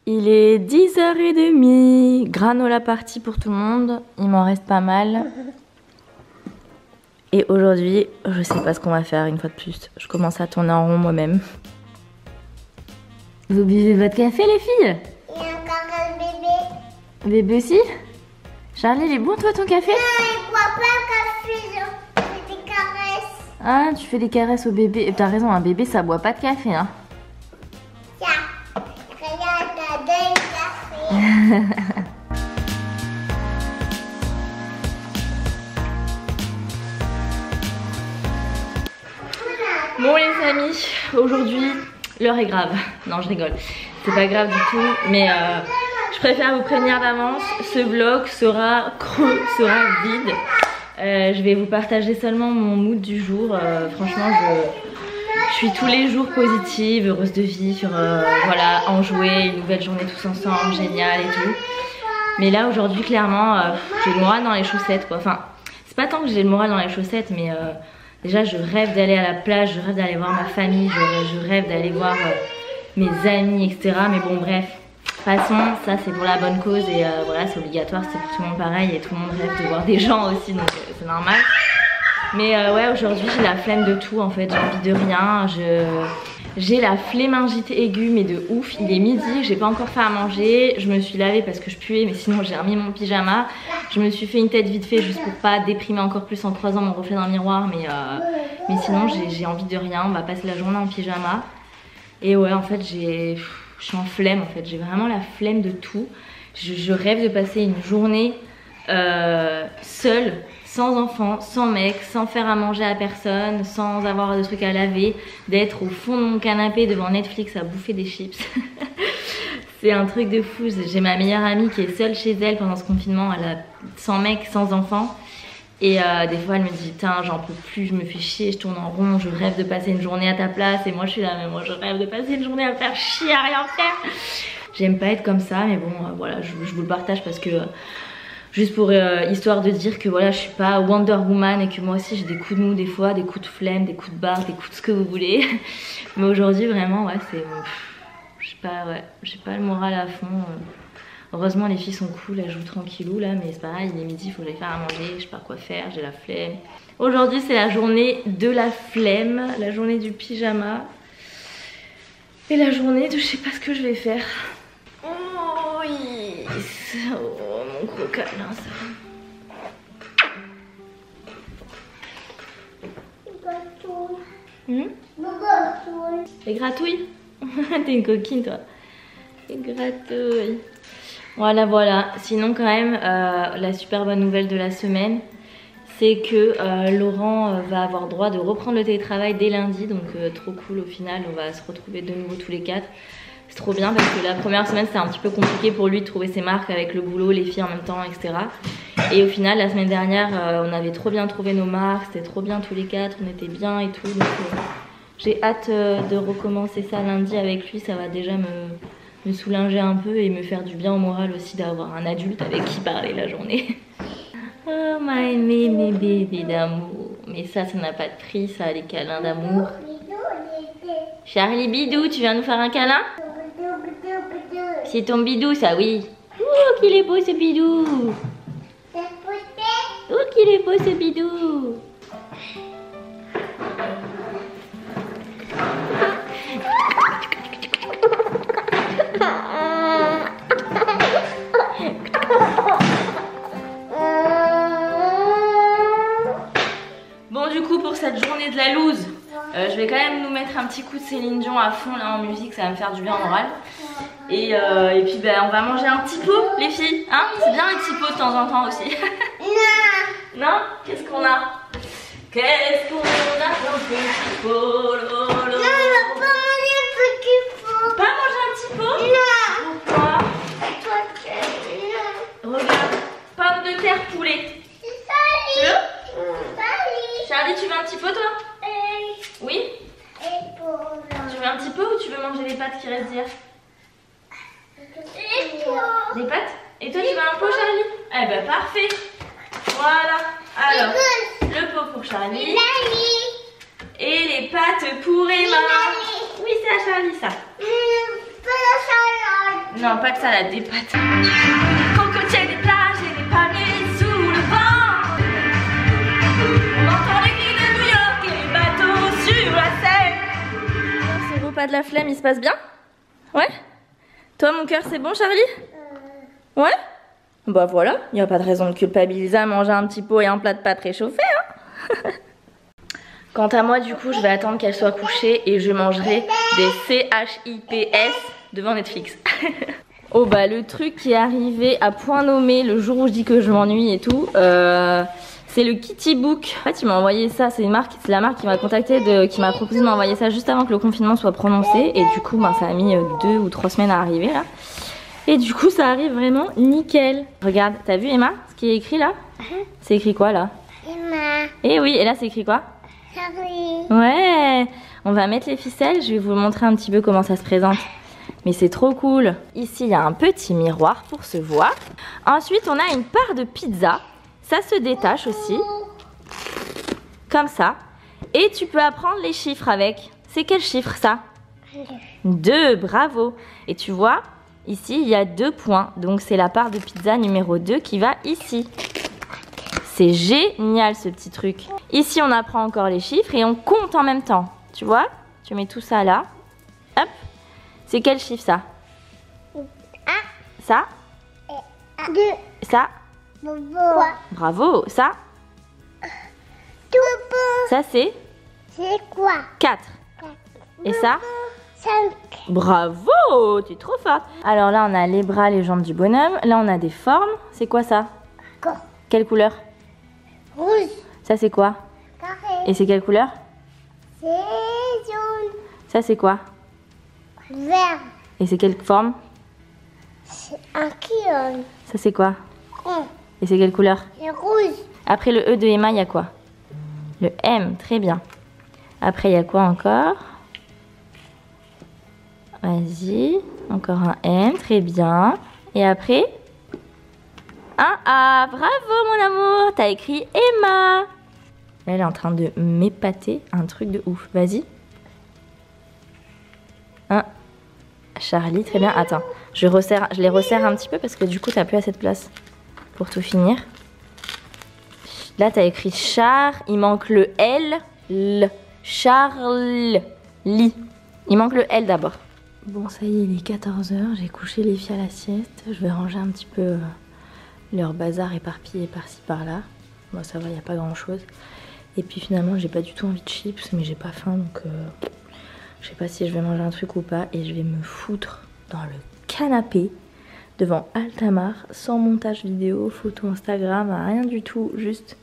Il est 10h30, granola party pour tout le monde, il m'en reste pas mal. Et aujourd'hui, je sais pas ce qu'on va faire une fois de plus. Je commence à tourner en rond moi-même. Vous buvez votre café les filles? Il y a encore un bébé. Bébé aussi? Charlie, il est bon toi ton café? Non, il boit pas de café, je fais des caresses. Ah, tu fais des caresses au bébé. T'as raison, un bébé ça boit pas de café hein. Tiens, regarde, t'as deux cafés. Bon les amis, aujourd'hui l'heure est grave. Non je rigole, c'est pas grave du tout, mais je préfère vous prévenir d'avance, ce vlog sera creux, sera vide. Je vais vous partager seulement mon mood du jour. Franchement je suis tous les jours positive, heureuse de vivre, voilà, enjouée, une nouvelle journée tous ensemble, génial et tout. Mais là aujourd'hui clairement j'ai le moral dans les chaussettes quoi. Enfin c'est pas tant que j'ai le moral dans les chaussettes mais déjà je rêve d'aller à la plage, je rêve d'aller voir ma famille, je rêve d'aller voir mes amis etc. Mais bon bref, passons, ça c'est pour la bonne cause et voilà c'est obligatoire, c'est pour tout le monde pareil et tout le monde rêve de voir des gens aussi donc c'est normal. Mais ouais aujourd'hui j'ai la flemme de tout en fait, j'ai envie de rien, j'ai la flémingite aiguë mais de ouf. Il est midi, j'ai pas encore fait à manger, je me suis lavée parce que je puais mais sinon j'ai remis mon pyjama. Je me suis fait une tête vite fait juste pour pas déprimer encore plus en croisant mon reflet dans le miroir mais sinon j'ai envie de rien, on va passer la journée en pyjama. Et ouais en fait je suis en flemme en fait, j'ai vraiment la flemme de tout. Je rêve de passer une journée seule, sans enfant, sans mec, sans faire à manger à personne, sans avoir de trucs à laver, d'être au fond de mon canapé devant Netflix à bouffer des chips. C'est un truc de fou. J'ai ma meilleure amie qui est seule chez elle pendant ce confinement, elle a sans mec, sans enfant. Et des fois elle me dit putain j'en peux plus, je me fais chier, je tourne en rond, je rêve de passer une journée à ta place. Et moi je suis là mais moi je rêve de passer une journée à me faire chier, à rien faire. J'aime pas être comme ça mais bon voilà je vous le partage parce que juste pour histoire de dire que voilà je suis pas Wonder Woman et que moi aussi j'ai des coups de mou des fois, des coups de flemme, des coups de barre, des coups de ce que vous voulez. Mais aujourd'hui vraiment ouais c'est j'ai pas le moral à fond. Heureusement les filles sont cool, elles jouent tranquillou là mais c'est pareil il est midi, il faut les faire à manger, je sais pas quoi faire, j'ai la flemme. Aujourd'hui c'est la journée de la flemme, la journée du pyjama et la journée de je sais pas ce que je vais faire. Oh oui, oh, mon gros câlin ça. Les gratouilles. T'es une coquine toi. Les gratouilles. Voilà voilà. Sinon quand même la super bonne nouvelle de la semaine c'est que Laurent va avoir droit de reprendre le télétravail dès lundi. Donc trop cool au final, on va se retrouver de nouveau tous les quatre. C'est trop bien parce que la première semaine c'était un petit peu compliqué pour lui de trouver ses marques avec le boulot, les filles en même temps etc. Et au final la semaine dernière on avait trop bien trouvé nos marques, c'était trop bien tous les quatre, on était bien et tout. Donc j'ai hâte de recommencer ça lundi avec lui, ça va déjà me soulager un peu et me faire du bien au moral aussi d'avoir un adulte avec qui parler la journée. Oh my baby d'amour. Mais ça n'a pas de prix ça, les câlins d'amour. Charlie Bidou, tu viens nous faire un câlin? C'est ton bidou ça oui. Oh qu'il est beau ce bidou. Oh qu'il est beau ce bidou. Bon du coup pour cette journée de la loose je vais quand même nous mettre un petit coup de Céline Dion à fond là en musique, ça va me faire du bien en moral. Et puis on va manger un petit pot les filles, hein? C'est bien les petits pots de temps en temps aussi. Non. Non? Qu'est-ce qu'on a? Qu'est-ce qu'on a dans ce petit pot? Non, on va pas manger un petit pot. Pas manger un petit pot? Non. Pourquoi? Regarde, pomme de terre poulet. Tu veux? Charlie, tu veux un petit pot toi? Oui? Tu veux un petit peu ou tu veux manger les pâtes qui restent d'hier? Des pâtes? Et toi tu veux un pot Charlie? Eh ben parfait. Voilà. Alors, le pot pour Charlie. Et les pâtes pour Emma. Oui c'est à Charlie ça. Non, pas de salade, des pâtes. Cocotier des plages et des palmiers sous le vent. On entend les cris de New York et les bateaux sur la Seine. Ce repas de la flemme, il se passe bien? Ouais? Toi, mon cœur, c'est bon, Charlie? Ouais? Bah voilà, il n'y a pas de raison de culpabiliser à manger un petit pot et un plat de pâtes réchauffé, hein. Quant à moi, du coup, je vais attendre qu'elle soit couchée et je mangerai des CHIPS devant Netflix. Oh bah le truc qui est arrivé à point nommé le jour où je dis que je m'ennuie et tout, c'est le Kitty Book. En fait, il m'a envoyé ça, c'est la marque qui m'a contacté, qui m'a proposé de m'envoyer ça juste avant que le confinement soit prononcé. Et du coup, bah, ça a mis 2 ou 3 semaines à arriver là. Et du coup, ça arrive vraiment nickel. Regarde, t'as vu Emma, ce qui est écrit là? C'est écrit quoi là? Emma. Et oui, et là c'est écrit quoi? Charlie. Ouais, on va mettre les ficelles, je vais vous montrer un petit peu comment ça se présente. Mais c'est trop cool. Ici, il y a un petit miroir pour se voir. Ensuite, on a une part de pizza. Ça se détache aussi. Comme ça. Et tu peux apprendre les chiffres avec. C'est quel chiffre ça? 2, bravo. Et tu vois, ici, il y a 2 points. Donc, c'est la part de pizza numéro 2 qui va ici. C'est génial ce petit truc. Ici, on apprend encore les chiffres et on compte en même temps. Tu vois? Tu mets tout ça là. Hop. C'est quel chiffre ça? 1. Ça? 2. Ça? Bravo. Ça? Ça c'est? C'est quoi? 4. Et ça? 5. Bravo, tu es trop forte. Alors là, on a les bras, les jambes du bonhomme. Là, on a des formes. C'est quoi ça? Quoi? Quelle couleur? Rouge. Ça, c'est quoi? Carré. Et c'est quelle couleur? C'est jaune. Ça, c'est quoi? Vert. Et c'est quelle forme? C'est un kion. Ça, c'est quoi? Rond. Et c'est quelle couleur? C'est rouge. Après le E de Emma, il y a quoi? Le M, très bien. Après, il y a quoi encore? Vas-y, encore un M, très bien. Et après? Un A, bravo mon amour, t'as écrit Emma. Là, elle est en train de m'épater, un truc de ouf. Vas-y. Un Charlie, très bien. Attends, je les resserre un petit peu parce que du coup, t'as plus assez de place pour tout finir. Là, t'as écrit char, il manque le L, L, Charles, Li. Il manque le L d'abord. Bon, ça y est, il est 14 h, j'ai couché les filles à la sieste. Je vais ranger un petit peu leur bazar éparpillé par-ci par-là. Bon, ça va, il n'y a pas grand-chose. Et puis finalement, j'ai pas du tout envie de chips, mais j'ai pas faim, donc je sais pas si je vais manger un truc ou pas. Et je vais me foutre dans le canapé devant Altamar, sans montage vidéo, photo Instagram, rien du tout, juste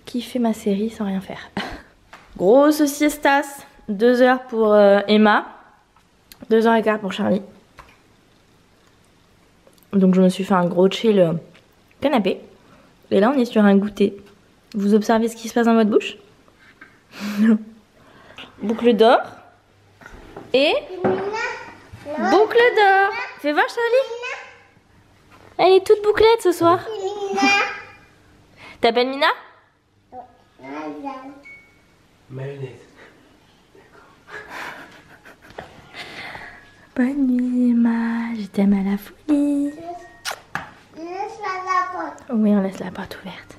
kiffer ma série sans rien faire. Grosse siestas, 2 heures pour Emma, 2 h 15 pour Charlie. Donc je me suis fait un gros chill canapé. Et là on est sur un goûter. Vous observez ce qui se passe dans votre bouche? Boucle d'or. Et boucle d'or. Fais voir Charlie. Elle est toute bouclette ce soir. T'appelles Mina? Mayonnaise. Bonne nuit Emma, je t'aime à la folie. Laisse-la la porte. Oui, on laisse la porte ouverte.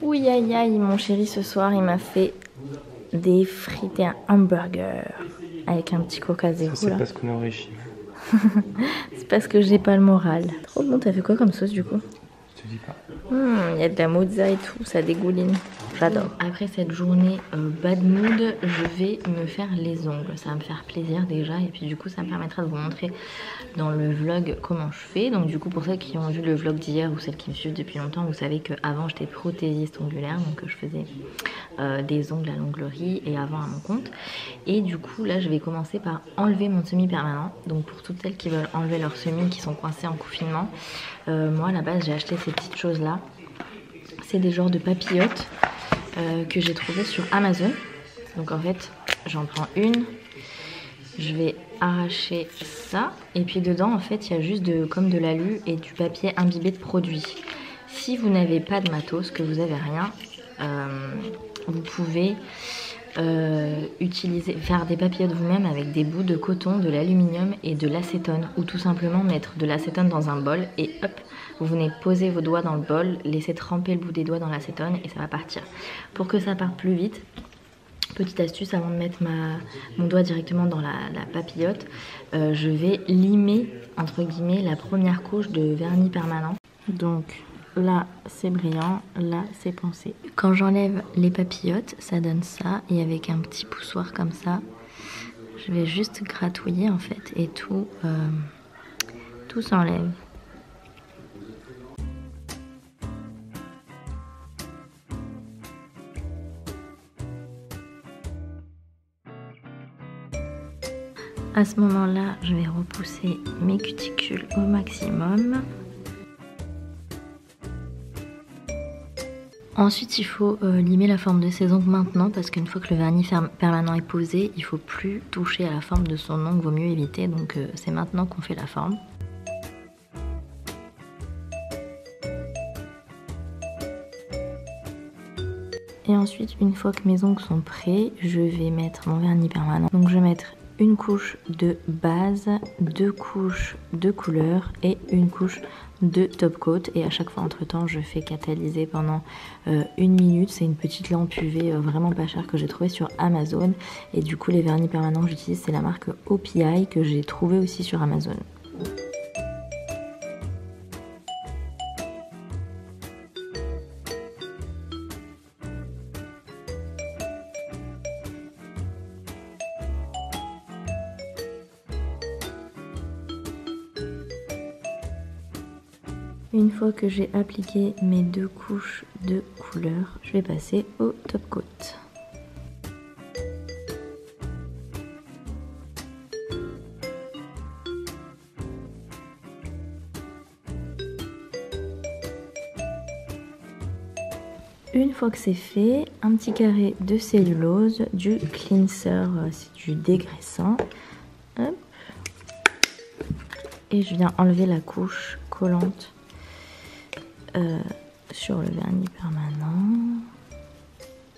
Oui, aïe aïe, mon chéri ce soir il m'a fait des frites et un hamburger avec un petit coca zéro. C'est là. parce qu'on est au régime. C'est parce que j'ai pas le moral. Trop bon, t'as fait quoi comme sauce du coup? Je te dis pas. Il y a de la mozza et tout, ça dégouline. J'adore. Après cette journée bad mood, je vais me faire les ongles. Ça va me faire plaisir déjà. Et puis du coup, ça me permettra de vous montrer dans le vlog comment je fais. Donc du coup, pour celles qui ont vu le vlog d'hier ou celles qui me suivent depuis longtemps, vous savez qu'avant j'étais prothésiste ongulaire. Donc je faisais des ongles à l'onglerie et avant à mon compte. Et du coup, là, je vais commencer par enlever mon semi-permanent. Donc pour toutes celles qui veulent enlever leur semi, qui sont coincées en confinement, moi à la base, j'ai acheté ces petites choses-là. C'est des genres de papillotes que j'ai trouvé sur Amazon. Donc en fait, j'en prends une. Je vais arracher ça. Et puis dedans, en fait, il y a juste comme de l'alu et du papier imbibé de produit. Si vous n'avez pas de matos, que vous n'avez rien, vous pouvez faire des papillotes vous-même avec des bouts de coton, de l'aluminium et de l'acétone, ou tout simplement mettre de l'acétone dans un bol et hop, vous venez poser vos doigts dans le bol, laisser tremper le bout des doigts dans l'acétone et ça va partir. Pour que ça parte plus vite, petite astuce, avant de mettre mon doigt directement dans la papillote, je vais limer entre guillemets la première couche de vernis permanent. Donc là c'est brillant, là c'est pensé. Quand j'enlève les papillotes, ça donne ça, et avec un petit poussoir comme ça, je vais juste gratouiller en fait et tout s'enlève. À ce moment-là, je vais repousser mes cuticules au maximum. Ensuite, il faut limer la forme de ses ongles maintenant, parce qu'une fois que le vernis permanent est posé, il ne faut plus toucher à la forme de son ongle, vaut mieux éviter, donc c'est maintenant qu'on fait la forme. Et ensuite, une fois que mes ongles sont prêts, je vais mettre mon vernis permanent. Donc je vais mettre une couche de base, 2 couches de couleur et une couche de top coat, et à chaque fois entre temps je fais catalyser pendant 1 minute. C'est une petite lampe UV vraiment pas chère que j'ai trouvée sur Amazon, et du coup les vernis permanents que j'utilise c'est la marque OPI que j'ai trouvé aussi sur Amazon. Une fois que j'ai appliqué mes 2 couches de couleur, je vais passer au top coat. Une fois que c'est fait, un petit carré de cellulose, du cleanser, c'est du dégraissant. Hop. Et je viens enlever la couche collante sur le vernis permanent.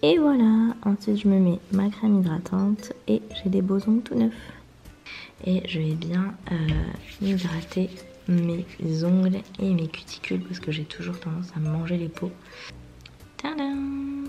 Et voilà, ensuite je me mets ma crème hydratante et j'ai des beaux ongles tout neufs. Et je vais bien hydrater mes ongles et mes cuticules parce que j'ai toujours tendance à manger les peaux. Tadam!